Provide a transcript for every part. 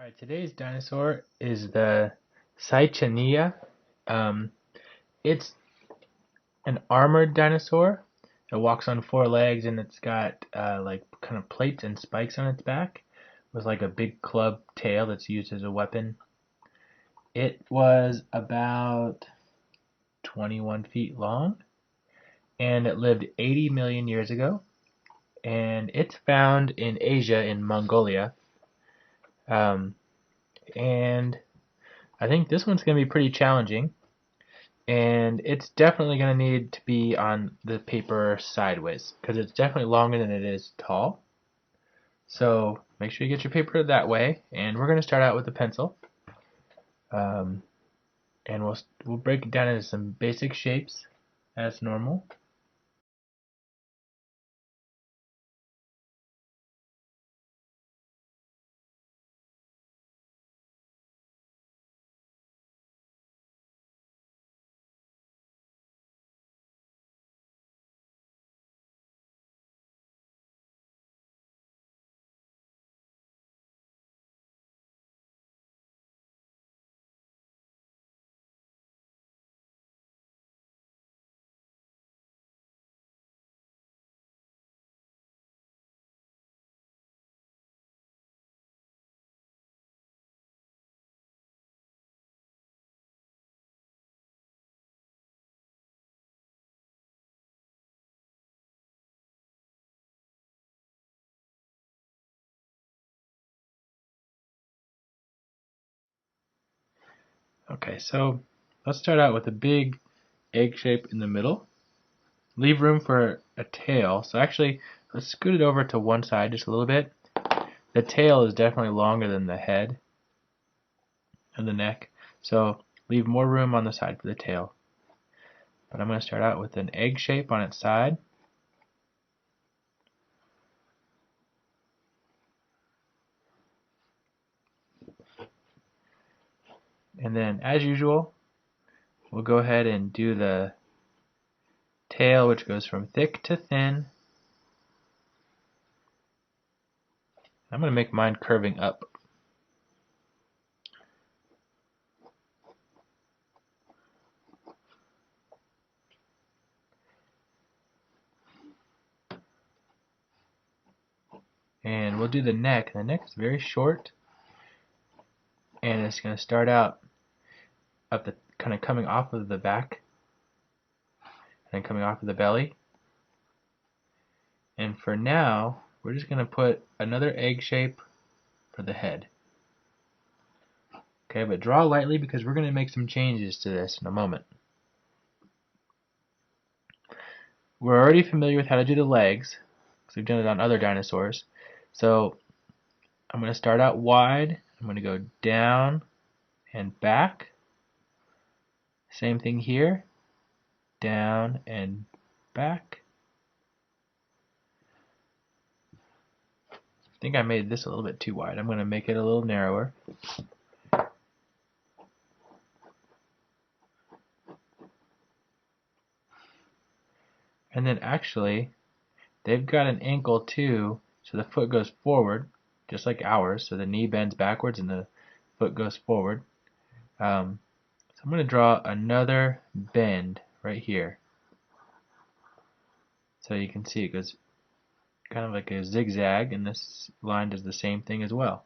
Alright, today's dinosaur is the Saichania. Um, it's an armored dinosaur. It walks on four legs and it's got like kind of plates and spikes on its back with like a big club tail that's used as a weapon. It was about 21 feet long and it lived 80 million years ago. And it's found in Asia in Mongolia. Um, and I think this one's going to be pretty challenging. And it's definitely going to need to be on the paper sideways because it's definitely longer than it is tall. So make sure you get your paper that way, and we're going to start out with a pencil, um, and we'll break it down into some basic shapes as normal. Okay, so let's start out with a big egg shape in the middle. Leave room for a tail. So actually, let's scoot it over to one side just a little bit. The tail is definitely longer than the head and the neck, so leave more room on the side for the tail. But I'm going to start out with an egg shape on its side. And then, as usual, we'll go ahead and do the tail, which goes from thick to thin. I'm going to make mine curving up. And we'll do the neck. The neck is very short, and it's going to start out up the kind of coming off of the back and coming off of the belly. And for now, we're just going to put another egg shape for the head. Okay, but draw lightly because we're going to make some changes to this in a moment. We're already familiar with how to do the legs because we've done it on other dinosaurs. So I'm going to start out wide. I'm going to go down and back. Same thing here. Down and back. I think I made this a little bit too wide. I'm going to make it a little narrower. And then actually, they've got an ankle too, so the foot goes forward, just like ours. So the knee bends backwards and the foot goes forward. So I'm going to draw another bend right here. So you can see it goes kind of like a zigzag, and this line does the same thing as well.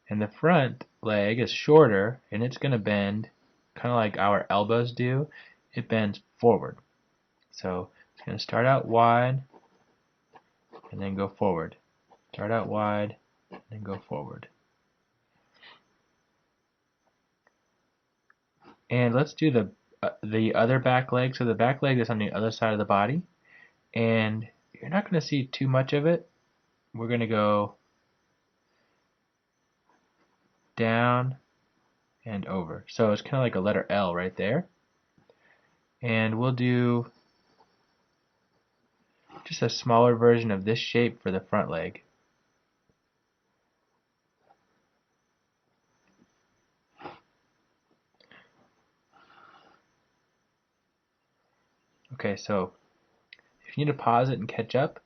And the front leg is shorter, and it's going to bend kind of like our elbows do. It bends forward. So it's going to start out wide and then go forward. Start out wide and then go forward. And let's do the other back leg. So the back leg is on the other side of the body, and you're not going to see too much of it. We're going to go down and over. So it's kind of like a letter L right there. And we'll do just a smaller version of this shape for the front leg. Okay, so if you need to pause it and catch up,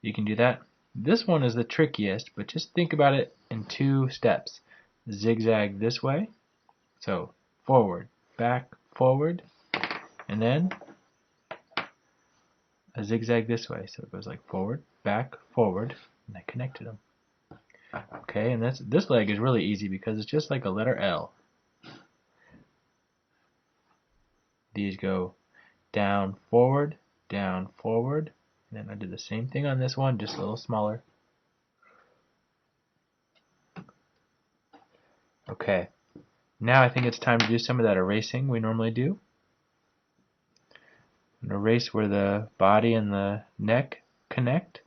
you can do that. This one is the trickiest, but just think about it in 2 steps. Zigzag this way, so forward, back, forward, and then a zigzag this way, so it goes like forward, forward, and I connected them. Okay, and this leg is really easy because it's just like a letter L. These go down, forward, and then I did the same thing on this one, just a little smaller. Okay, now I think it's time to do some of that erasing we normally do. I'm going to erase where the body and the neck connect.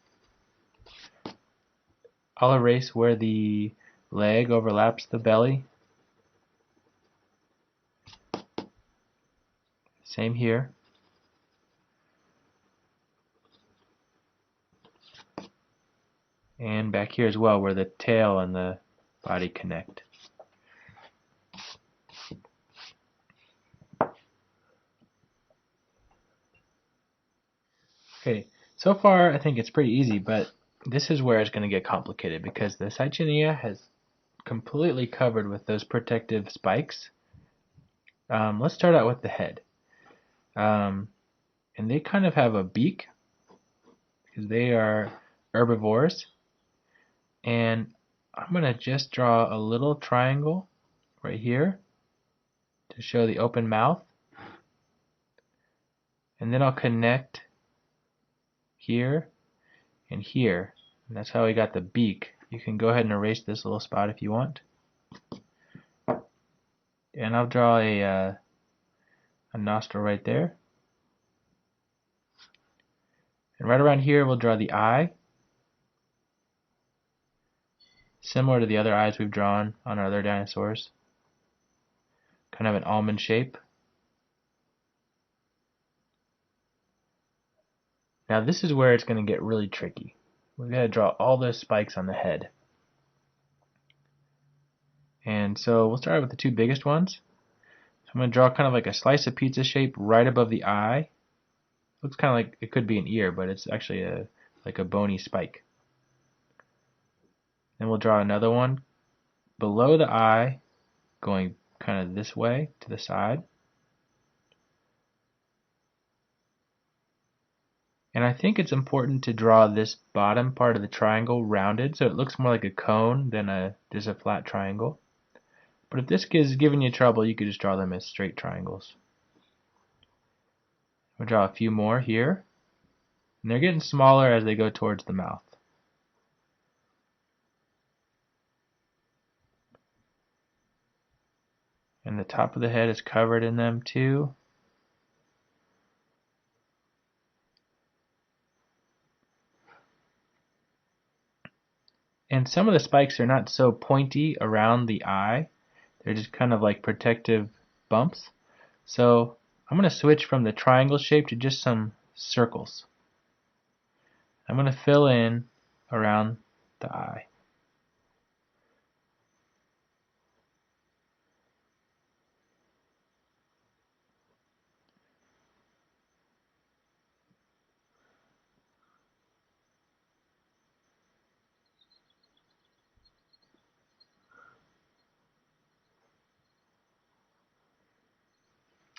I'll erase where the leg overlaps the belly. Same here. And back here as well, where the tail and the body connect. Okay, so far I think it's pretty easy, but this is where it's going to get complicated because the Saichania has completely covered with those protective spikes. Let's start out with the head. And they kind of have a beak because they are herbivores. And I'm going to just draw a little triangle right here to show the open mouth. And then I'll connect here and here. And that's how we got the beak. You can go ahead and erase this little spot if you want. And I'll draw a nostril right there. And right around here we'll draw the eye. Similar to the other eyes we've drawn on our other dinosaurs. Kind of an almond shape. Now this is where it's going to get really tricky. We've got to draw all those spikes on the head. And so we'll start with the 2 biggest ones. So I'm going to draw kind of like a slice of pizza shape right above the eye. Looks kind of like it could be an ear, but it's actually like a bony spike. Then we'll draw another one below the eye, going kind of this way to the side. And I think it's important to draw this bottom part of the triangle rounded so it looks more like a cone than just a flat triangle. But if this is giving you trouble, you could just draw them as straight triangles. We'll draw a few more here. And they're getting smaller as they go towards the mouth. And the top of the head is covered in them too. And some of the spikes are not so pointy around the eye. They're just kind of like protective bumps. So I'm going to switch from the triangle shape to just some circles. I'm going to fill in around the eye.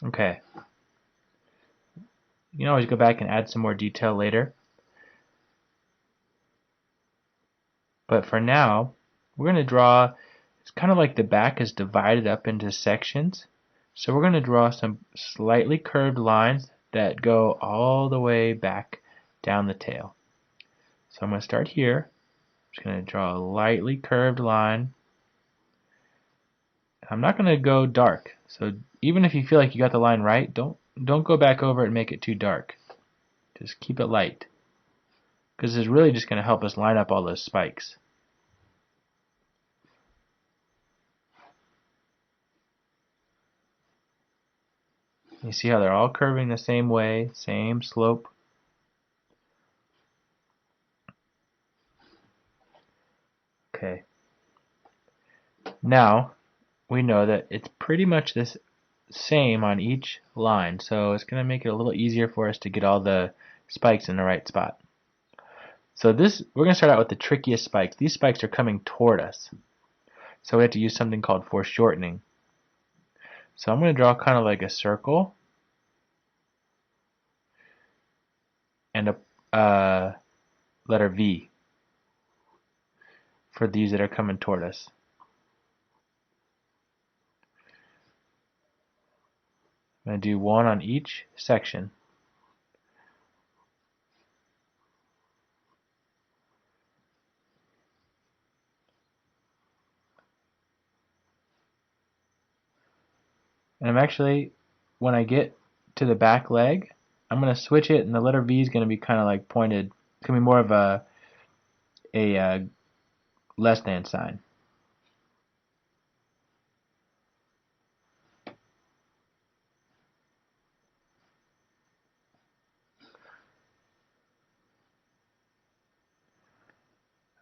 Okay. You can always go back and add some more detail later. But for now, we're going to draw, it's kind of like the back is divided up into sections. So we're going to draw some slightly curved lines that go all the way back down the tail. So I'm going to start here. I'm just going to draw a lightly curved line. I'm not going to go dark. So even if you feel like you got the line right, don't go back over it and make it too dark. Just keep it light. Because it's really just going to help us line up all those spikes. You see how they're all curving the same way, same slope. Okay. Now, we know that it's pretty much the same on each line, so it's going to make it a little easier for us to get all the spikes in the right spot. So we're going to start out with the trickiest spikes. These spikes are coming toward us. So we have to use something called foreshortening. So I'm going to draw kind of like a circle and a letter V for these that are coming toward us. I'm going to do one on each section. And I'm actually, when I get to the back leg, I'm going to switch it, and the letter V is going to be kind of like pointed. It's going to be more of a less than sign.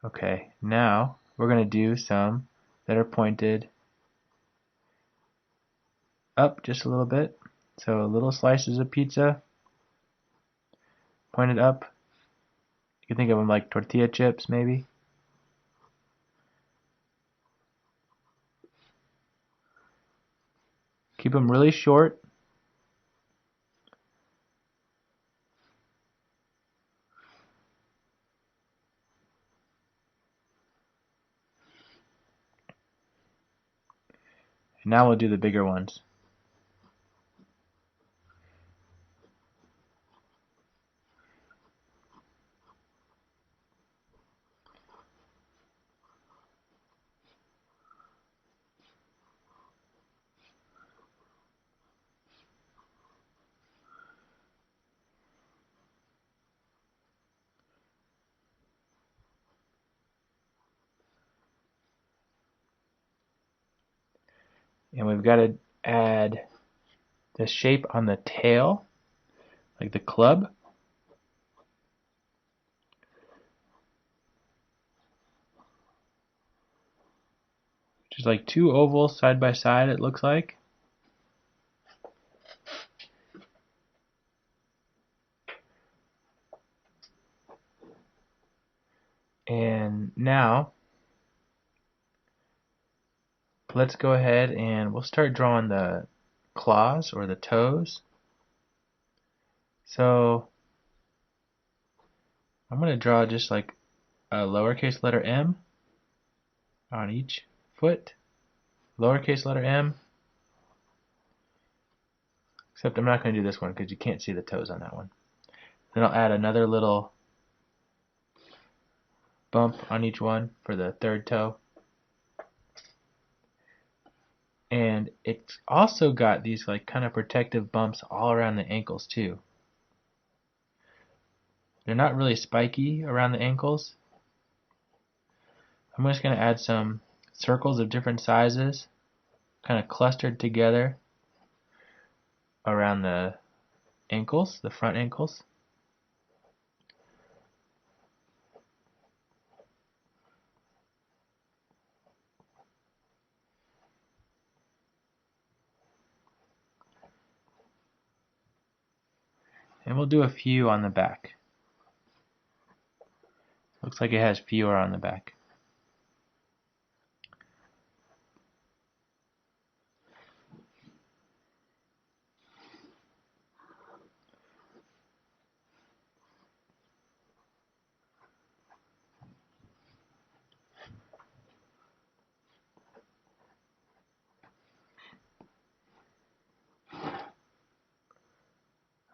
Okay, now we're going to do some that are pointed up just a little bit. So little slices of pizza pointed up. You can think of them like tortilla chips, maybe. Keep them really short. And now we'll do the bigger ones. And we've got to add the shape on the tail, like the club. Just like two ovals side by side, it looks like. And now let's go ahead and we'll start drawing the claws or the toes. So I'm going to draw just like a lowercase letter M on each foot. Lowercase letter M. Except I'm not going to do this one because you can't see the toes on that one. Then I'll add another little bump on each one for the third toe. And it's also got these like kind of protective bumps all around the ankles too. They're not really spiky around the ankles. I'm just going to add some circles of different sizes, kind of clustered together around the ankles, the front ankles. And we'll do a few on the back. Looks like it has fewer on the back.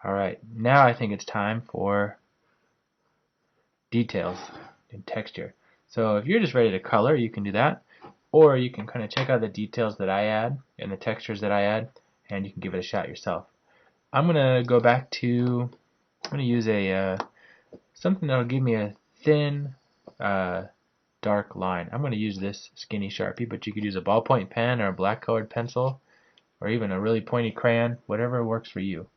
Alright, now I think it's time for details and texture. So if you're just ready to color, you can do that. Or you can kind of check out the details that I add and the textures that I add, and you can give it a shot yourself. I'm going to go back to, I'm going to use a something that'll give me a thin, dark line. I'm going to use this skinny Sharpie, but you could use a ballpoint pen or a black colored pencil, or even a really pointy crayon, whatever works for you.